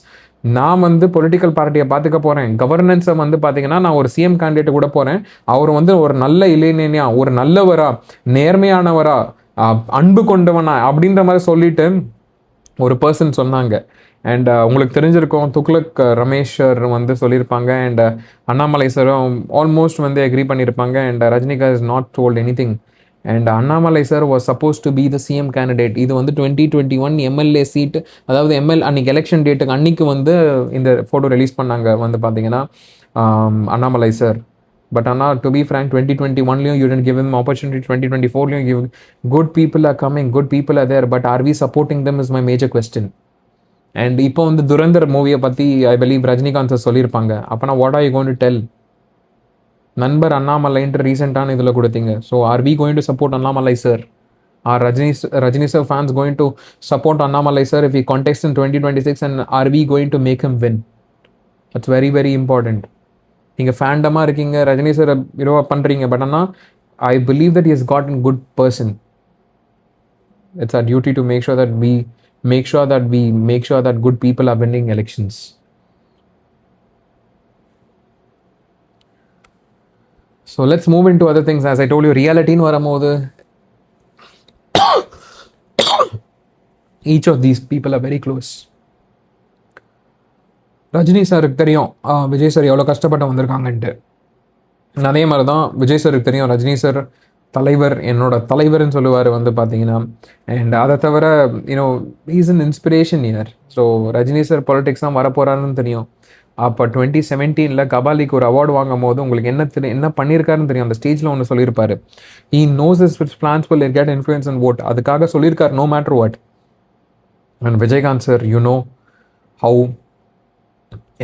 நான் வந்து பொலிட்டிக்கல் பார்ட்டியை பார்த்துக்க போகிறேன், கவர்னன்ஸை வந்து பார்த்தீங்கன்னா நான் ஒரு சிஎம் கேண்டிடேட் கூட போகிறேன், அவர் வந்து ஒரு நல்ல இளைஞனியா, ஒரு நல்லவரா, நேர்மையானவரா, அன்பு கொண்டவனா அப்படின்ற மாதிரி சொல்லிட்டு ஒரு பர்சன் சொன்னாங்க. அண்ட் உங்களுக்கு தெரிஞ்சிருக்கும், துக்ளக் ரமேஷ் சார் வந்து சொல்லியிருப்பாங்க, அண்ட் அண்ணாமலை சாரும் ஆல்மோஸ்ட் வந்து அக்ரி பண்ணியிருப்பாங்க. And Rajinikanth is not told anything. And Annamalai sir was suppose to be the CM candidate. இது வந்து 2021 எம்எல்ஏ சீட், அதாவது அன்னைக்கு எலெக்ஷன் டேட்டுக்கு அன்னைக்கு வந்து இந்த ஃபோட்டோ ரிலீஸ் பண்ணாங்க வந்து பார்த்தீங்கன்னா அண்ணாமலை சார். பட் ஆனால் டு பி ஃப்ரேங்க், 2021லையும் you tend give him opportunity, 2024லையும் give. Good people are coming, good people are there, but are we supporting them is my major question. And இப்போ வந்து துரந்தர் மூவியை பற்றி ஐ பிலீவ் ரஜினிகாந்த் சார் சொல்லியிருப்பாங்க. அப்போனா what are you going to tell? நண்பர் அண்ணாமலைன்ட்டு ரீசெண்டான இதில் கொடுத்தீங்க. So are we going to support Annamalai sir? Are Rajini sir fans going to support Annamalai sir if he contest in 2026 and are we going to make him win? That's very very important. நீங்கள் ஃபேண்டமாக இருக்கீங்க, ரஜினி சார் இதுவாக பண்ணுறீங்க, பட் ஆனால் I believe that he has gotten good person. It's our duty to make sure that we make sure that good people are winning elections. So let's move into other things. As I told you, reality in varamodhu, each of these people are very close. Rajini சாருக்கு தெரியும் விஜய் சார் எவ்வளோ கஷ்டப்பட்டு வந்திருக்காங்கன்ட்டு. அதே மாதிரி தான் விஜய் சாருக்கு தெரியும் ரஜினி சார் தலைவர், என்னோட தலைவர்னு சொல்லுவார் வந்து பார்த்தீங்கன்னா. அண்ட் அதை தவிர you know is an inspiration year. So Rajini sir politics தான் வரப்போகிறாருன்னு தெரியும். அப்போ 2017 கபாலிக்கு ஒரு அவார்டு வாங்கும் போது உங்களுக்கு என்ன பண்ணியிருக்காருன்னு தெரியும். அந்த ஸ்டேஜில் ஒன்று சொல்லியிருப்பாரு, he knows his plans will get influence and vote. அதுக்காக சொல்லியிருக்காரு no matter what. And Vijayakanth sir how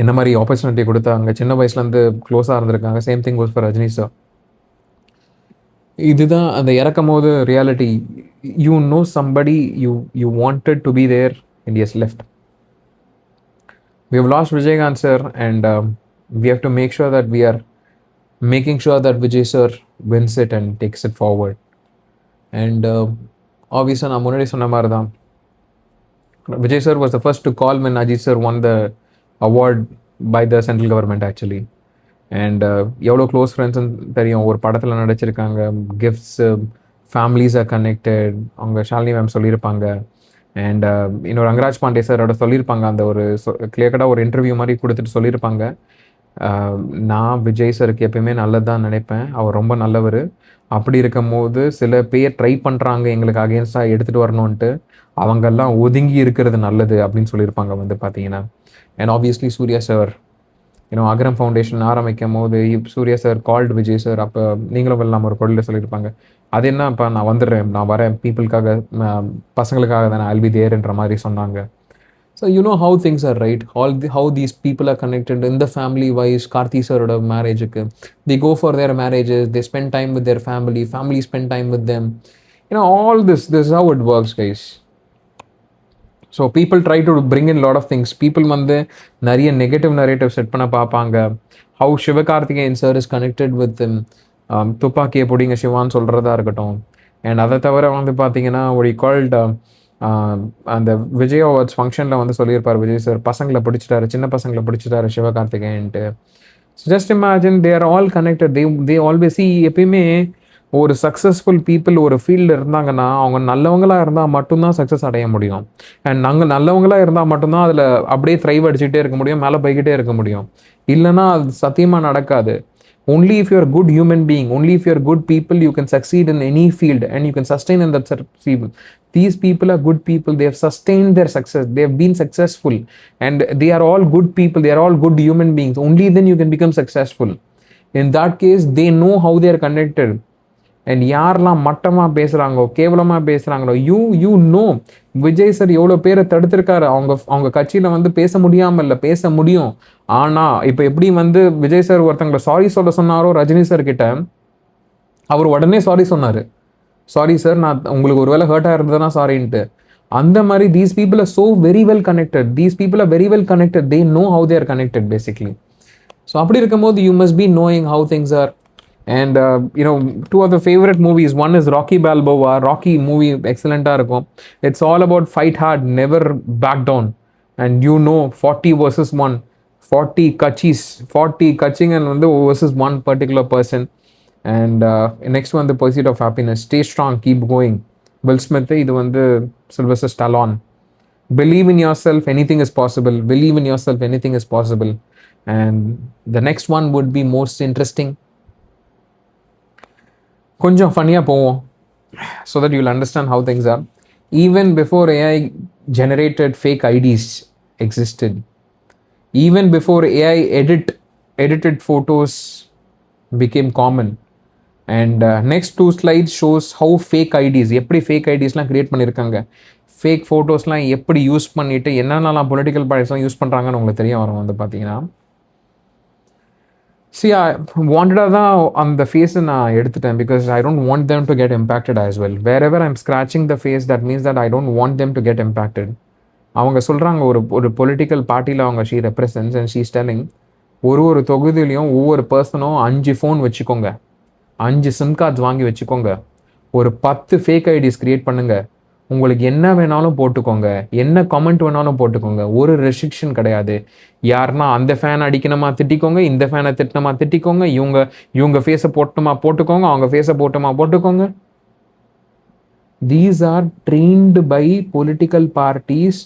என்ன மாதிரி ஆப்பர்ச்சுனிட்டி கொடுத்தாங்க, சின்ன வயசுலேருந்து க்ளோஸாக இருந்திருக்காங்க. Same thing was for Rajini sir. இதுதான் அந்த இறக்கும் போது reality. You know somebody you wanted to be there and as left. We have lost Vijayakanth sir, and we have to make sure that we are making sure that Vijay sir wins it and takes it forward. And obviously நான் முன்னாடி சொன்ன மாதிரி தான், Vijay sir was the first to call when Ajit sir won the award by the central government actually. And எவ்வளோ க்ளோஸ் ஃப்ரெண்ட்ஸ்ன்னு தெரியும், ஒரு படத்தில் நடிச்சிருக்காங்க, கிஃப்ட்ஸ், ஃபேமிலிஸ் ஆர் கனெக்டட், அவங்க ஷாலினி மேம் சொல்லியிருப்பாங்க. அண்ட் இன்னொரு ரங்கராஜ் பாண்டே சாரோட சொல்லியிருப்பாங்க, அந்த ஒரு கிளியர்கட்டாக ஒரு இன்டர்வியூ மாதிரி கொடுத்துட்டு சொல்லியிருப்பாங்க, நான் விஜய் சாருக்கு எப்பயுமே நல்லது தான் நினைப்பேன், அவர் ரொம்ப நல்லவர், அப்படி இருக்கும் போது சில பேர் ட்ரை பண்ணுறாங்க எங்களுக்கு அகேன்ஸ்டாக எடுத்துகிட்டு வரணுன்ட்டு, அவங்கெல்லாம் ஒதுங்கி இருக்கிறது நல்லது அப்படின்னு சொல்லியிருப்பாங்க வந்து பார்த்தீங்கன்னா. And obviously Suriya sir, Agaram foundation ஆரம்பிக்கும் போது Suriya sir called Vijay sir, அப்போ நீங்களும் இல்லாமல் ஒரு பொருளில் சொல்லியிருப்பாங்க, அது என்ன இப்போ நான் வந்துடுறேன், நான் வரேன் பீப்புளுக்காக, பசங்களுக்காக தானே, I'll be there மாதிரி சொன்னாங்க. So how things are right, how these people are connected in the family wise. Karthi சாரோட மேரேஜுக்கு they go for their marriages, they spend time with their family spend time with them. All this is how it works, guys. So people try to bring in lot of things. People வந்து நிறைய நெகட்டிவ் நரேட்டிவ் செட் பண்ண பார்ப்பாங்க. How Sivakarthikeyan sir is connected with துப்பாக்கியை பிடிங்க சிவான்னு சொல்கிறதா இருக்கட்டும். அண்ட் அதை தவிர வந்து பார்த்தீங்கன்னா ஒரு கால்டு அந்த விஜய் அவார்ட்ஸ் ஃபங்க்ஷனில் வந்து சொல்லியிருப்பார் விஜய் சார், பசங்களை பிடிச்சிட்டாரு, சின்ன பசங்களை பிடிச்சிட்டாரு சிவகார்த்திகேயன்ட்டு. Just imagine they are all connected. They always எப்பயுமே ஒரு சக்ஸஸ்ஃபுல் பீப்புள் ஒரு ஃபீல்டில் இருந்தாங்கன்னா அவங்க நல்லவங்களாக இருந்தால் மட்டும்தான் சக்ஸஸ் அடைய முடியும். அண்ட் நாங்கள் நல்லவங்களாக இருந்தால் மட்டும்தான் அதில் அப்படியே த்ரைவ் அடிச்சுக்கிட்டே இருக்க முடியும், மேலே போய்கிட்டே இருக்க முடியும். இல்லைனா அது சத்தியமாக நடக்காது. Only if you're a good human being, only if you're good people, you can succeed in any field and you can sustain in that field. These people are good people. They have sustained their success. They have been successful and they are all good people. They are all good human beings. Only then you can become successful. In that case, they know how they are connected. And யாரெல்லாம் மட்டமாக பேசுகிறாங்களோ கேவலமாக பேசுகிறாங்களோ யூ நோ விஜய் சார் எவ்வளோ பேரை தடுத்திருக்காரு. அவங்க கட்சியில் வந்து பேச முடியாமல் இல்லை, பேச முடியும். ஆனால் இப்போ எப்படி வந்து விஜய் சார் ஒருத்தங்களை சாரி சொல்ல சொன்னாரோ ரஜினி சார் கிட்ட, அவர் உடனே சாரி சொன்னார். சாரி சார், நான் உங்களுக்கு ஒரு வேளை ஹர்ட் ஆயிருந்ததுன்னா சாரின்ட்டு. அந்த மாதிரி these people are so very well connected. These people are very well connected. They know how they are connected basically. So அப்படி இருக்கும்போது you must be knowing how things R. And two of the favorite movies, one is Rocky Balboa. Rocky movie excellent-ஆ இருக்கும். It's all about fight hard, never back down. And 40 versus 1, 40 kachis, 40 kaching and versus one particular person. And next one, The Pursuit of Happiness. Stay strong, keep going. Will Smith, இது வந்து Sylvester Stallone. Believe in yourself, anything is possible. Believe in yourself, anything is possible. And the next one would be most interesting. கொஞ்சம் ஃபன்னியாக போவோம், so that you'll understand how things are. Even before AI generated fake IDs existed, even before AI edited photos became common. And next two slides shows how fake IDs, எப்படி fake IDஸ்லாம் கிரியேட் பண்ணியிருக்காங்க, ஃபேக் ஃபோட்டோஸ்லாம் எப்படி யூஸ் பண்ணிவிட்டு என்னென்னலாம் பொலிட்டிக்கல் பார்ட்டிஸ்லாம் யூஸ் பண்ணுறாங்கன்னு உங்களுக்கு தெரிய வரும் வந்து பார்த்தீங்கன்னா. See, I wanted on the face நான் எடுத்துட்டேன் because I don't want them to get impacted as well. Wherever I'm scratching the face, that means that I don't want them to get impacted. அவங்க சொல்கிறாங்க ஒரு பொலிட்டிக்கல் பார்ட்டியில் அவங்க she represents and she's telling ஒரு தொகுதியிலையும் ஒவ்வொரு பர்சனும் 5 ஃபோன் வச்சுக்கோங்க, 5 சிம் கார்ட்ஸ் வாங்கி வச்சுக்கோங்க, ஒரு 10 ஃபேக் ஐடிஸ் கிரியேட் பண்ணுங்கள், உங்களுக்கு என்ன வேணாலும் போட்டுக்கோங்க, என்ன கமெண்ட் வேணாலும் போட்டுக்கோங்க, ஒரு ரெஸ்ட்ரிக்ஷன் கிடையாது. யாருன்னா அந்த ஃபேன் அடிக்கணுமா திட்டிக்கோங்க, இந்த ஃபேனை திட்டணுமா திட்டிக்கோங்க, இவங்க ஃபேஸை போட்டுமா போட்டுக்கோங்க, அவங்க ஃபேஸை போட்டுமா போட்டுக்கோங்க. These are trained by political parties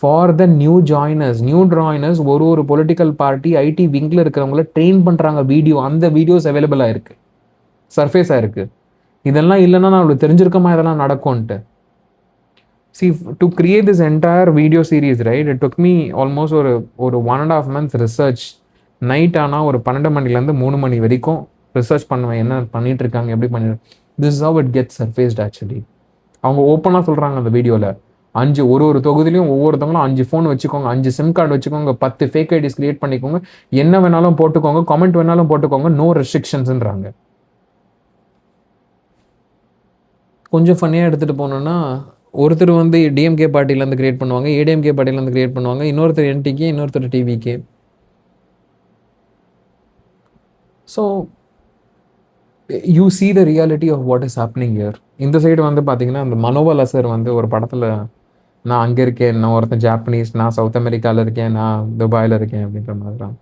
for the new joiners. ஒரு பொலிட்டிக்கல் பார்ட்டி ஐடி விங்கில் இருக்கிறவங்கள ட்ரெயின் பண்ணுறாங்க. அந்த வீடியோஸ் அவைலபிளாக இருக்குது, சர்ஃபேஸாக இருக்குது. இதெல்லாம் இல்லைன்னா நான் அவளுக்கு தெரிஞ்சிருக்கமா இதெல்லாம் நடக்கும்ன்ட்டு. See, to create this entire video series, right, it took me almost ஒரு 1.5 months research. நைட் ஆனால் ஒரு 12 மணிலேருந்து 3 மணி வரைக்கும் ரிசர்ச் பண்ணுவேன், என்ன பண்ணிட்டு இருக்காங்க, எப்படி பண்ணிட்டு. This is how it gets சர்ஃபேஸ்ட் actually. அவங்க ஓப்பனாக சொல்கிறாங்க அந்த வீடியோவில், 5 ஒரு தொகுதியிலையும் ஒவ்வொருத்தவங்களும் 5 ஃபோன் வச்சுக்கோங்க, 5 சிம் கார்டு வச்சுக்கோங்க, 10 ஃபேக் ஐடிஸ் கிரியேட் பண்ணிக்கோங்க, என்ன வேணாலும் போட்டுக்கோங்க, கமெண்ட் வேணாலும் போட்டுக்கோங்க, நோ ரெஸ்ட்ரிக்ஷன்ஸ்ன்றாங்க. கொஞ்சம் ஃபன்னியாக எடுத்துகிட்டு போனோன்னா, ஒருத்தர் வந்து டிஎம்கே பார்ட்டிலேருந்து கிரியேட் பண்ணுவாங்க, ஏடிஎம்கே பார்ட்டிலேருந்து கிரியேட் பண்ணுவாங்க, இன்னொருத்தர் என்டிகே, இன்னொருத்தர் TVK. So you see the reality of what is happening here. இந்த சைடு வந்து பார்த்தீங்கன்னா அந்த மனோபல் அசர் வந்து ஒரு படத்தில் நான் அங்கே இருக்கேன், நான் ஒருத்தன் ஜாப்பனீஸ், நான் சவுத் அமெரிக்காவில் இருக்கேன், நான் துபாயில் இருக்கேன் அப்படின்ற மாதிரி தான்.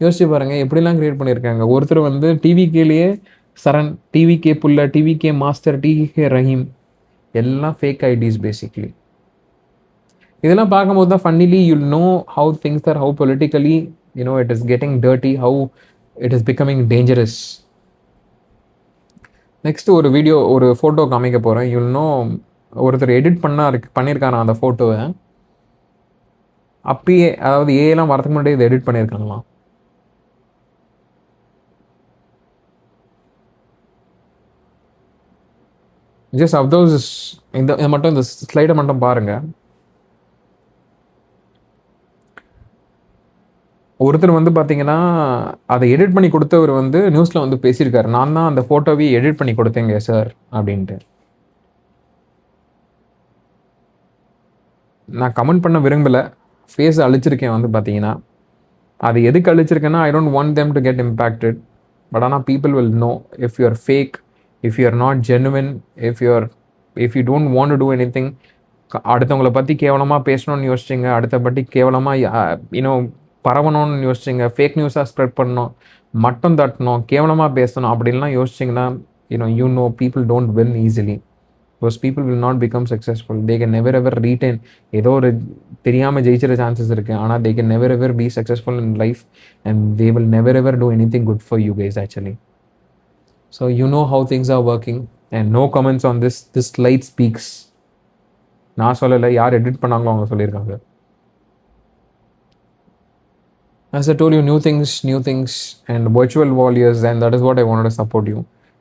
யோசிச்சு பாருங்கள் எப்படிலாம் கிரியேட் பண்ணியிருக்காங்க. ஒருத்தர் வந்து டிவிகேலேயே சரண், டிவிகே புல்ல, டிவிகே மாஸ்டர், டிவிகே ரஹீம், எல்லாம் ஃபேக் ஐடிஸ் பேசிக்லி. இதெல்லாம் பார்க்கும்போது தான் funnily you'll know how things are, how politically it is getting dirty, how it is becoming dangerous. Next ஒரு ஃபோட்டோ காமிக்க போகிறேன். யூல் நோ ஒருத்தர் எடிட் பண்ணியிருக்காராம் அந்த ஃபோட்டோவை. அப்பயே அதாவது ஏலாம் வரதுக்கு முன்னாடி இதை எடிட் பண்ணியிருக்காங்களாம். ஜஸ்ட் அப்தோஸ் இந்த மட்டும் இந்த ஸ்லைடை மட்டும் பாருங்க. ஒருத்தர் வந்து பார்த்தீங்கன்னா அதை எடிட் பண்ணி கொடுத்தவர் வந்து நியூஸில் வந்து பேசியிருக்காரு, நான் தான் அந்த ஃபோட்டோவையே எடிட் பண்ணி கொடுத்தேங்க சார் அப்படின்ட்டு. நான் கமெண்ட் பண்ண விரும்பலை, ஃபேஸை அழிச்சிருக்கேன் வந்து பார்த்தீங்கன்னா. அது எதுக்கு அழிச்சிருக்கேன்னா, I don't want them to get impacted. But ஆனால் people will know if you are fake, if you are not genuine, if you don't want to do anything. அடுத்தவங்களை பற்றி கேவலமாக பேசணும்னு யோசிச்சிங்க, அடுத்த பற்றி கேவலமாக பரவணும்னு யோசிச்சிங்க, ஃபேக் நியூஸாக ஸ்ப்ரெட் பண்ணணும், மட்டம் தட்டணும், கேவலமாக பேசணும் அப்படின்லாம் யோசிச்சிங்கன்னா people don't win easily. Those people will not become successful. They can never ever retain. ஏதோ ஒரு தெரியாமல் ஜெயிச்சிட சான்சஸ் இருக்குது, ஆனால் they can never ever be successful in life and they will never ever do anything good for you guys actually. So you know how things are working and no comments on this slide speaks. நான் சொல்லலை, யார் எடிட் பண்ணாங்களோ அவங்க சொல்லியிருக்காங்க. As I told you, new things and virtual warriors, and that is what I wanted to support you.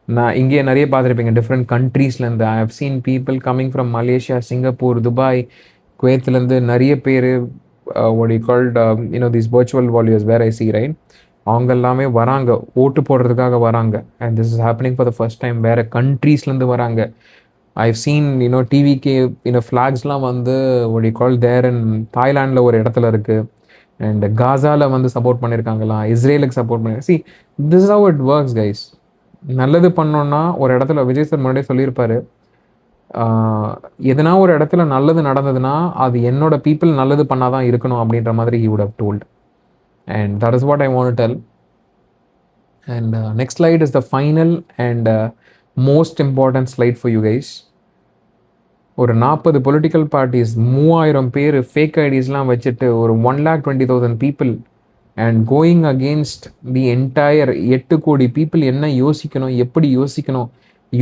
நான் இங்கே நிறைய பார்த்துருப்பீங்க டிஃப்ரெண்ட் கண்ட்ரீஸ்லேருந்து. I have seen people coming from Malaysia, Singapore, Dubai, குவைத்லேருந்து நிறைய பேர் what you called these virtual warriors where I see, right? அவங்க எல்லாமே வராங்க, ஓட்டு போடுறதுக்காக வராங்க. And this is happening for the first time. வேறு கண்ட்ரீஸ்லேருந்து வராங்க. ஐவ் சீன் டிவிகே ஃப்ளாக்ஸ்லாம் வந்து what you call தேர் இன் தாய்லாண்டில் ஒரு இடத்துல இருக்குது. அண்ட் காசாவில் வந்து சப்போர்ட் பண்ணியிருக்காங்களாம், இஸ்ரேலுக்கு சப்போர்ட் பண்ணி. C, this is how it works guys. நல்லது பண்ணோன்னா ஒரு இடத்துல விஜய் சார் முன்னாடியே சொல்லியிருப்பாரு, எதனா ஒரு இடத்துல நல்லது நடந்ததுன்னா அது என்னோட பீப்புள் நல்லது பண்ணாதான் இருக்கணும் அப்படின்ற மாதிரி he would have told. And that is what I want to tell. And next slide is the final and most important slide for you guys. ஒரு 40 பொலிட்டிக்கல் பார்ட்டிஸ், 3000 பேர் ஃபேக் ஐடிஸ்லாம் வச்சுட்டு ஒரு 1,20,000 people and going against the entire 8 கோடி பீப்புள் என்ன யோசிக்கணும், எப்படி யோசிக்கணும்,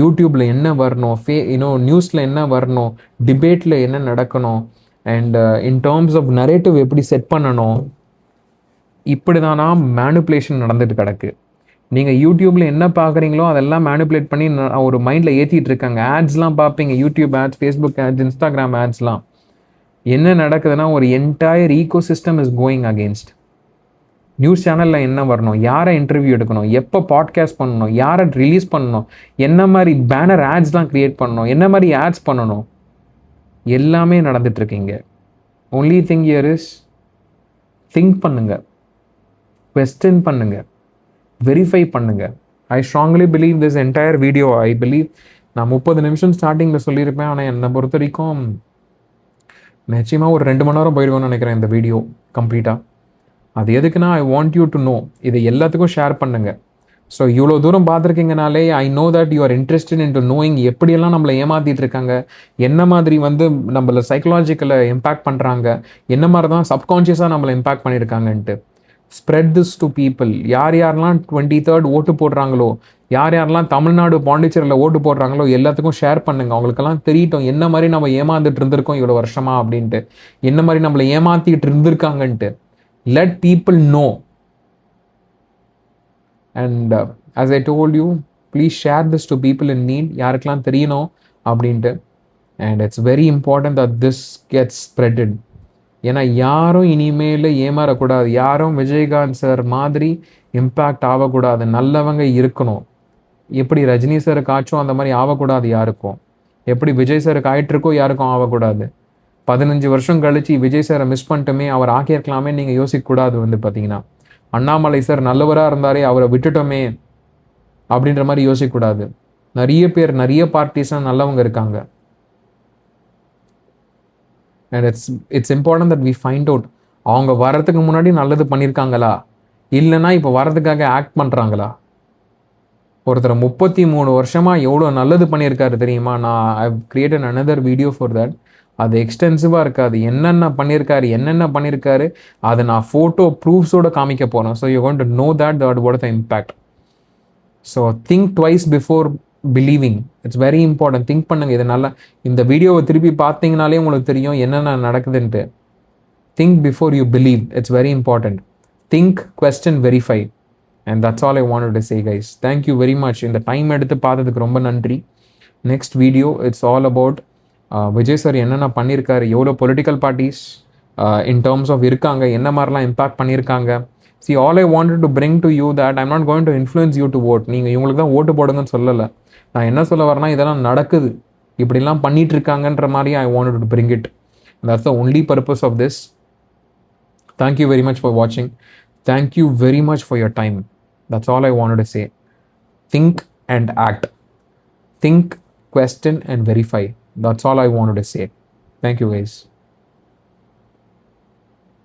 யூடியூப்பில் என்ன வரணும், நியூஸில் என்ன வரணும், டிபேட்டில் என்ன நடக்கணும், and in terms of narrative எப்படி செட் பண்ணணும், இப்படி தானா மேனுப்புலேஷன் நடந்துட்டு கிடக்கு. நீங்கள் யூடியூப்பில் என்ன பார்க்குறீங்களோ அதெல்லாம் மேனுப்புலேட் பண்ணி ஒரு மைண்டில் ஏற்றிட்டு இருக்காங்க. ஆட்ஸ்லாம் பார்ப்பீங்க, YouTube ads, Facebook ads, Instagram ஆட்ஸ்லாம். என்ன நடக்குதுன்னா ஒரு entire ecosystem is going against. News சேனலில் என்ன வரணும், யாரை இன்டர்வியூ எடுக்கணும், எப்போ பாட்காஸ்ட் பண்ணணும், யாரை ரிலீஸ் பண்ணணும், என்ன மாதிரி பேனர் ஆட்ஸ்லாம் க்ரியேட் பண்ணணும், என்ன மாதிரி ஆட்ஸ் பண்ணணும், எல்லாமே நடந்துட்டுருக்கீங்க. Only thing here is think பண்ணுங்க, கொஸ்டின் பண்ணுங்க, வெரிஃபை பண்ணுங்க. I strongly believe this entire video. I believe நான் 30 நிமிஷம் ஸ்டார்டிங்கில் சொல்லியிருப்பேன். ஆனால் என்னை பொறுத்த வரைக்கும் நிச்சயமாக ஒரு 2 மணி நேரம் போயிடுவோம்னு நினைக்கிறேன் இந்த வீடியோ கம்ப்ளீட்டாக. அது எதுக்குன்னா, I want you to know, இதை எல்லாத்துக்கும் ஷேர் பண்ணுங்க. ஸோ இவ்வளோ தூரம் பார்த்துருக்கீங்கனாலே I know that you are interested in to knowing எப்படியெல்லாம் நம்மளை ஏமாற்றிட்டு இருக்காங்க, என்ன மாதிரி வந்து நம்மளை சைக்கலாஜிக்கலை இம்பேக்ட் பண்ணுறாங்க, என்ன மாதிரி தான் சப்கான்ஷியஸாக நம்மளை இம்பேக்ட் பண்ணியிருக்காங்கன்ட்டு. Spread this to people. யார் யாரெல்லாம் 23rd ஓட்டு போடுறாங்களோ, யார் யாரெல்லாம் தமிழ்நாடு பாண்டிச்சேரியில் ஓட்டு போடுறாங்களோ எல்லாத்துக்கும் ஷேர் பண்ணுங்க. அவங்களுக்கெல்லாம் தெரியட்டும் என்ன மாதிரி நம்ம ஏமாந்துட்டு இருந்திருக்கோம் இவ்வளோ வருஷமா அப்படின்ட்டு, என்ன மாதிரி நம்மளை ஏமாற்றிட்டு இருந்திருக்காங்கன்ட்டு. Let people know. And as I told you, please share this to people in need. யாருக்கெல்லாம் தெரியணும் அப்படின்ட்டு. And it's very important that this gets spreaded. ஏன்னா யாரும் இனிமேல் ஏமாறக்கூடாது, யாரும் விஜயகாந்த் சார் மாதிரி இம்பேக்ட் ஆகக்கூடாது, நல்லவங்க இருக்கணும். எப்படி ரஜினி சாருக்கு ஆச்சும் அந்த மாதிரி ஆகக்கூடாது யாருக்கும், எப்படி விஜய் சாருக்கு ஆயிட்டிருக்கோ யாருக்கும் ஆகக்கூடாது. 15 வருஷம் கழிச்சு விஜய் சாரை மிஸ் பண்ணிட்டோமே, அவர் ஆக்கியிருக்கலாமே நீங்கள் யோசிக்கக்கூடாது. வந்து பார்த்தீங்கன்னா அண்ணாமலை சார் நல்லவராக இருந்தாரே, அவரை விட்டுட்டோமே அப்படின்ற மாதிரி யோசிக்கக்கூடாது. நிறைய பேர், நிறைய பார்ட்டிஸ்லாம் நல்லவங்க இருக்காங்க. And it's important that we find out அவங்க வரதுக்கு முன்னாடி நல்லது பண்ணியிருக்காங்களா, இல்லைன்னா இப்போ வரதுக்காக ஆக்ட் பண்ணுறாங்களா. ஒருத்தர் 33 வருஷமாக எவ்வளோ நல்லது பண்ணியிருக்காரு தெரியுமா. நான் I created another video for that. அது எக்ஸ்டென்சிவாக இருக்காது, என்னென்ன பண்ணியிருக்காரு அதை நான் ஃபோட்டோ ப்ரூஃப்ஸோடு காமிக்க போகிறேன். So you want to know that what the impact. So think twice before believing. It's very important. Think பண்ணுங்கள். இது நல்லா இந்த வீடியோவை திருப்பி பார்த்தீங்கனாலே உங்களுக்கு தெரியும் என்னென்ன நடக்குதுன்ட்டு. Think before you believe. It's very important. Think, question, verify. And that's all I wanted to say guys. Thank you very much. இந்த டைம் எடுத்து பார்த்ததுக்கு ரொம்ப நன்றி. Next video it's all about Vijay sir என்னென்ன பண்ணியிருக்காரு, எவ்வளோ political parties in terms of இருக்காங்க, என்ன மாதிரிலாம் இம்பேக்ட் பண்ணியிருக்காங்க. See, all I wanted to bring to you that I'm not going to influence you to vote. நீங்கள் இவங்களுக்கு தான் ஓட்டு போடுங்கன்னு சொல்லலை. நான் என்ன சொல்ல வரேன்னா, இதெல்லாம் நடக்குது, இப்படிலாம் பண்ணிட்டு இருக்காங்கன்ற மாதிரி I wanted to bring it. That's the only purpose of this. Thank you very much for watching. Thank you very much for your time. That's all I wanted to say. Think and act. Think, question and verify. That's all I wanted to say. Thank you guys.